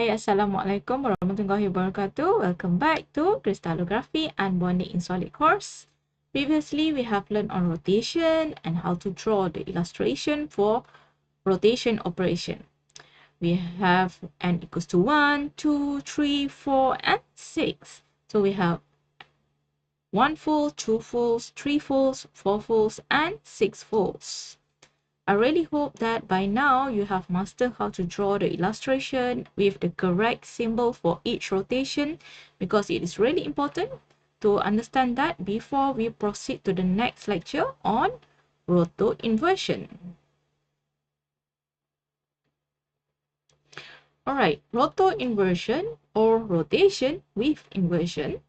Hai, Assalamualaikum warahmatullahi wabarakatuh. Welcome back to Crystallography and Bonding in Solid course. Previously, we have learned on rotation and how to draw the illustration for rotation operation. We have n equals to 1, 2, 3, 4, and 6. So we have 1 full, 2 fulls, 3 fulls, 4 fulls, and 6 fulls. I really hope that by now you have mastered how to draw the illustration with the correct symbol for each rotation, because it is really important to understand that before we proceed to the next lecture on roto inversion. Alright, roto inversion or rotation with inversion.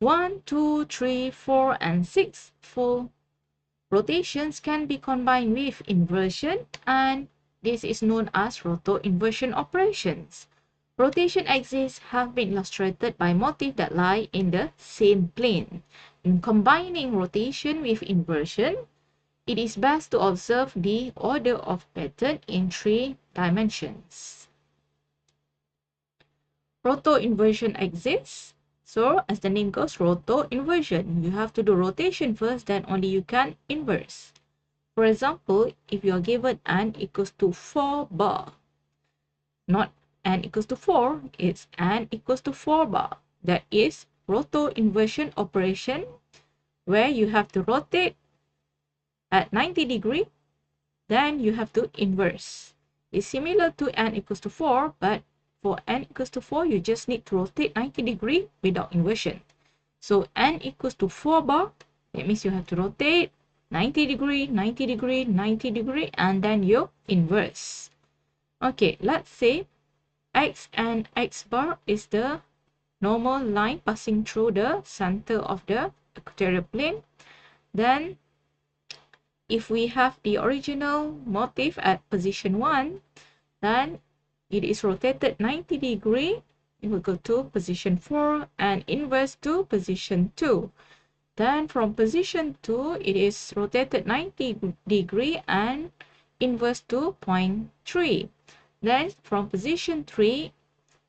1, 2, 3, 4, and 6 full rotations can be combined with inversion, and this is known as roto-inversion operations. Rotation axes have been illustrated by motifs that lie in the same plane. In combining rotation with inversion, it is best to observe the order of pattern in 3 dimensions. Roto-inversion axis. So, as the name goes, roto-inversion. You have to do rotation first, then only you can inverse. For example, if you are given n equals to 4 bar, not n equals to 4, it's n equals to 4 bar. That is roto-inversion operation, where you have to rotate at 90 degree, then you have to inverse. It's similar to n equals to 4, but for n equals to 4, you just need to rotate 90 degree without inversion. So n equals to 4 bar, that means you have to rotate 90 degree, 90 degree, 90 degree, and then you inverse. Okay, let's say x and x bar is the normal line passing through the center of the equatorial plane. Then if we have the original motif at position 1, then it is rotated 90 degree, it will go to position 4 and inverse to position 2. Then from position 2, it is rotated 90 degree and inverse to point 3. Then from position 3,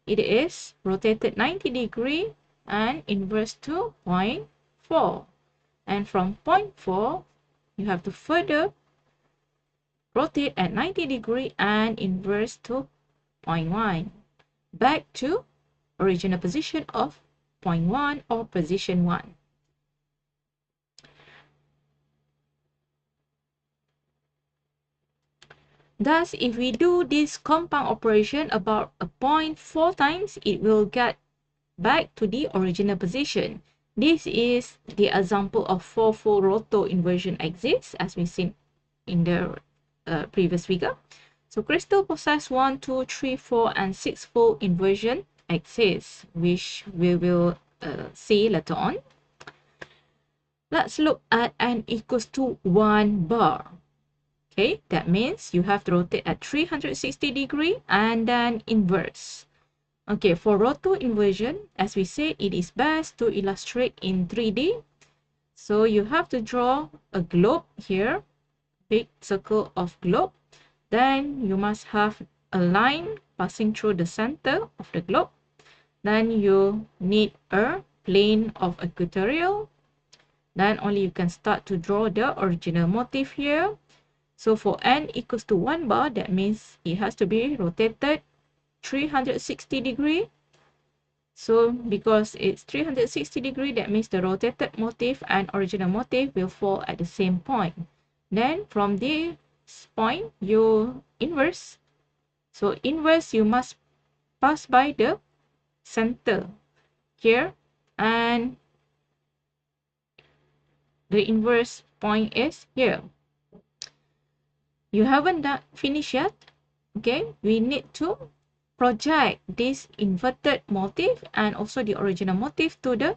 it is rotated 90 degree and inverse to point 4. And from point 4, you have to further rotate at 90 degree and inverse to point 1. Back to original position of point 1 or position 1. Thus, if we do this compound operation about a point 4 times, it will get back to the original position. This is the example of 4 full roto inversion axis, as we seen in the previous figure. So crystal possess 1, 2, 3, 4, and 6 full inversion axis, which we will see later on. Let's look at n equals to 1 bar. Okay, that means you have to rotate at 360 degree and then inverse. Okay, for roto inversion, as we say, it is best to illustrate in 3D. So you have to draw a globe here, big circle of globe. Then you must have a line passing through the center of the globe. Then you need a plane of equatorial. Then only you can start to draw the original motif here. So for n equals to 1 bar, that means it has to be rotated 360 degree. So because it's 360 degree, that means the rotated motif and original motif will fall at the same point. Then from this point, you inverse. So inverse, you must pass by the center here, and the inverse point is here. You haven't finished yet. Okay, we need to project this inverted motif and also the original motif to the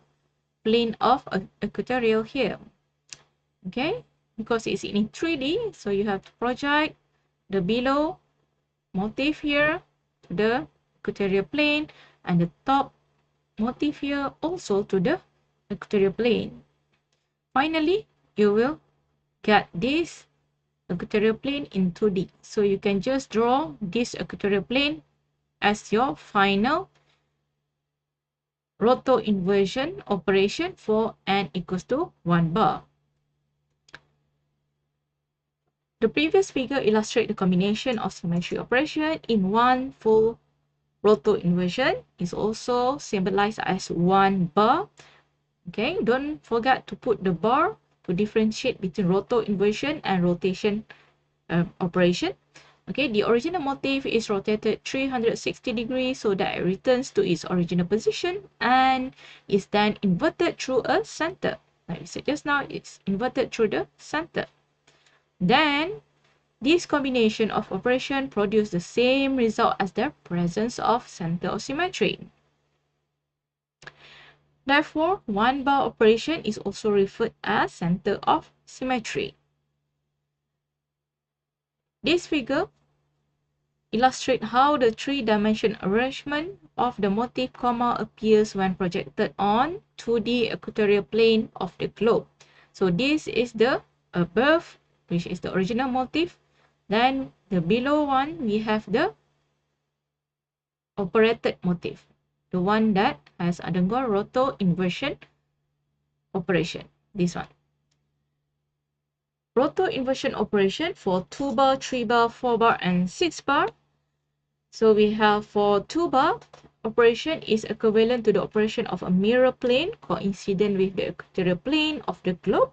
plane of equatorial here. Okay, because it's in 3D, so you have to project the below motif here to the equatorial plane, and the top motif here also to the equatorial plane. Finally, you will get this equatorial plane in 2D. So you can just draw this equatorial plane as your final roto inversion operation for n equals to 1 bar. The previous figure illustrates the combination of symmetry operation in one full roto inversion. Is also symbolized as 1 bar. Okay, don't forget to put the bar to differentiate between roto inversion and rotation operation. Okay, the original motif is rotated 360 degrees so that it returns to its original position and is then inverted through a center. Like we said just now, it's inverted through the center. Then, this combination of operation produce the same result as the presence of center of symmetry. Therefore, 1 bar operation is also referred as center of symmetry. This figure illustrates how the three-dimensional arrangement of the motif comma appears when projected on 2D equatorial plane of the globe. So this is the above, which is the original motif. Then the below one, we have the operated motif, the one that has undergone roto inversion operation, this one. Roto inversion operation for 2 bar, 3 bar, 4 bar, and 6 bar. So we have for 2 bar, operation is equivalent to the operation of a mirror plane coincident with the equatorial plane of the globe,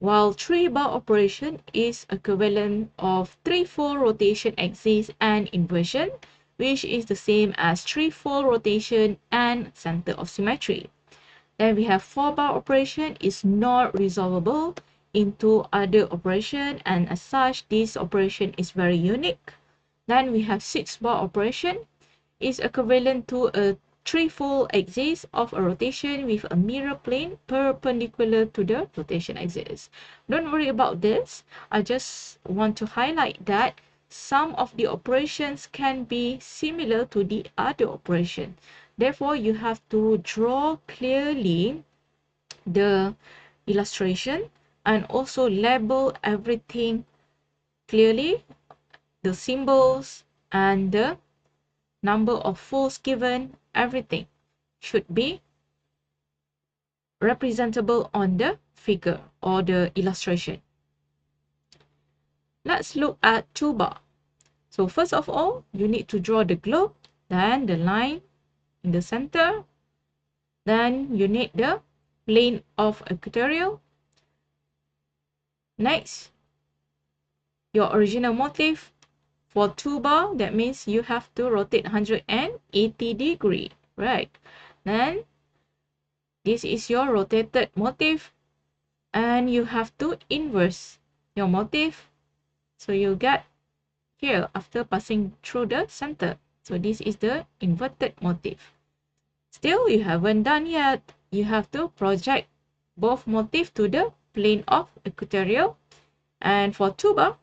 while 3 bar operation is equivalent of 3-fold rotation axis and inversion, which is the same as 3-fold rotation and center of symmetry. Then we have 4 bar operation is not resolvable into other operation, and as such this operation is very unique. Then we have 6 bar operation is equivalent to a 3-fold axis of a rotation with a mirror plane perpendicular to the rotation axis. Don't worry about this. I just want to highlight that some of the operations can be similar to the other operation. Therefore, you have to draw clearly the illustration and also label everything clearly, the symbols and the number of folds given, everything should be representable on the figure or the illustration. Let's look at 2 bar. So first of all, you need to draw the globe, then the line in the center, then you need the plane of equatorial. Next, your original motif for 2 bar, that means you have to rotate 180 degree, right? Then this is your rotated motif and you have to inverse your motif. So you get here after passing through the center. So this is the inverted motif. Still, you haven't done yet. You have to project both motif to the plane of equatorial. And for 2 bar,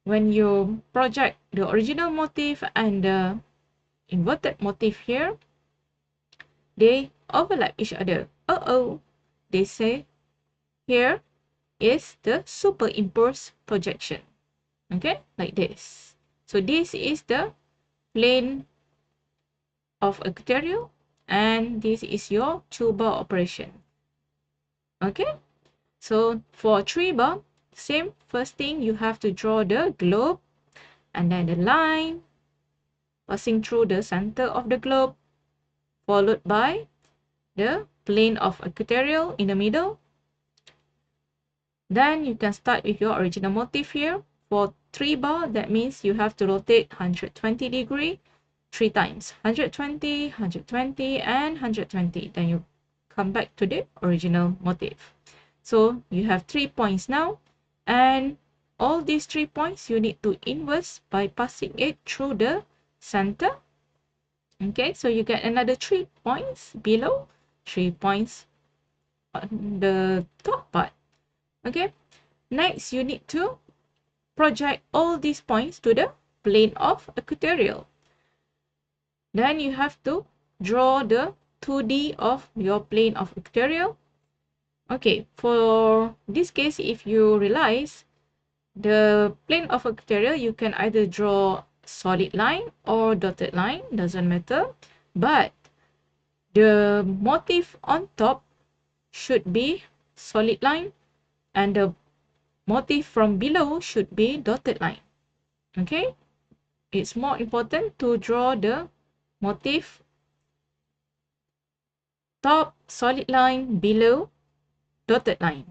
when you project the original motif and the inverted motif here, they overlap each other. They say here is the superimposed projection. Okay, like this. So this is the plane of equatorial and this is your 2 bar operation. Okay, so for 3 bar, same. First thing, you have to draw the globe and then the line passing through the center of the globe, followed by the plane of equatorial in the middle. Then you can start with your original motif here. For 3 bar, that means you have to rotate 120 degree 3 times. 120, 120, and 120. Then you come back to the original motif. So you have 3 points now. And all these 3 points you need to inverse by passing it through the center. Okay, so you get another 3 points below, 3 points on the top part. Okay, next you need to project all these points to the plane of equatorial. Then you have to draw the 2D of your plane of equatorial. Okay, for this case, if you realize the plane of equatorial, you can either draw solid line or dotted line, doesn't matter, but the motif on top should be solid line and the motif from below should be dotted line. Okay, it's more important to draw the motif top solid line, below dotted line.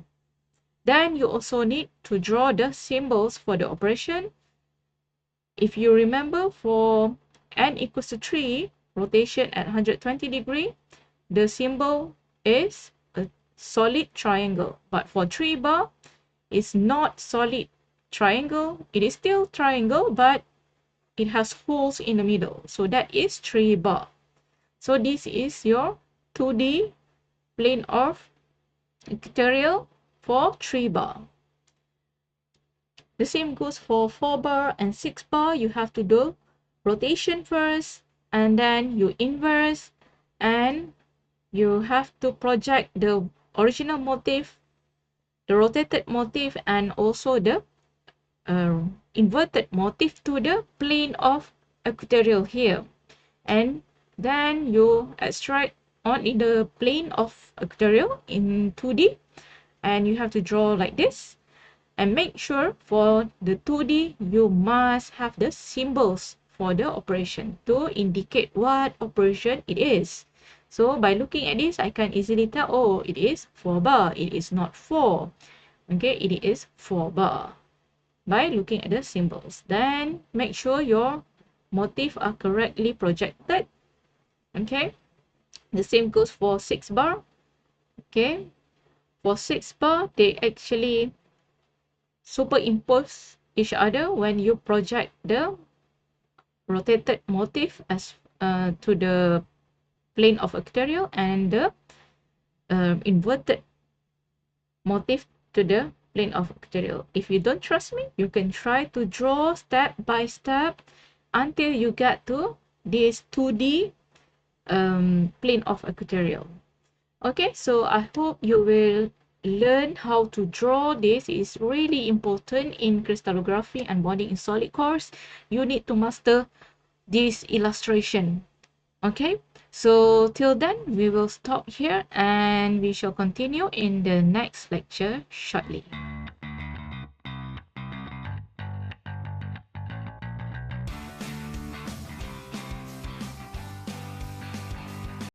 Then you also need to draw the symbols for the operation. If you remember, for n equals to 3, rotation at 120 degree, the symbol is a solid triangle. But for 3 bar, it's not solid triangle. It is still triangle, but it has holes in the middle. So that is 3 bar. So this is your 2D plane of equatorial for 3 bar. The same goes for 4 bar and 6 bar. You have to do rotation first, and then you inverse, and you have to project the original motif, the rotated motif, and also the inverted motif to the plane of equatorial here. And then you extract only the plane of equatorial in 2D, and you have to draw like this. And make sure for the 2D, you must have the symbols for the operation to indicate what operation it is. So by looking at this, I can easily tell, oh, it is 4 bar. It is not 4. Okay, it is 4 bar. By looking at the symbols. Then make sure your motifs are correctly projected. Okay, the same goes for 6 bar. Okay, for 6 bar, they actually superimpose each other when you project the rotated motif as to the plane of equatorial and the inverted motif to the plane of equatorial. If you don't trust me, you can try to draw step by step until you get to this 2D plane of equatorial. Okay, so I hope you will learn how to draw this. Is really important in crystallography and bonding in solid course. You need to master this illustration. Okay, so till then we will stop here and we shall continue in the next lecture shortly.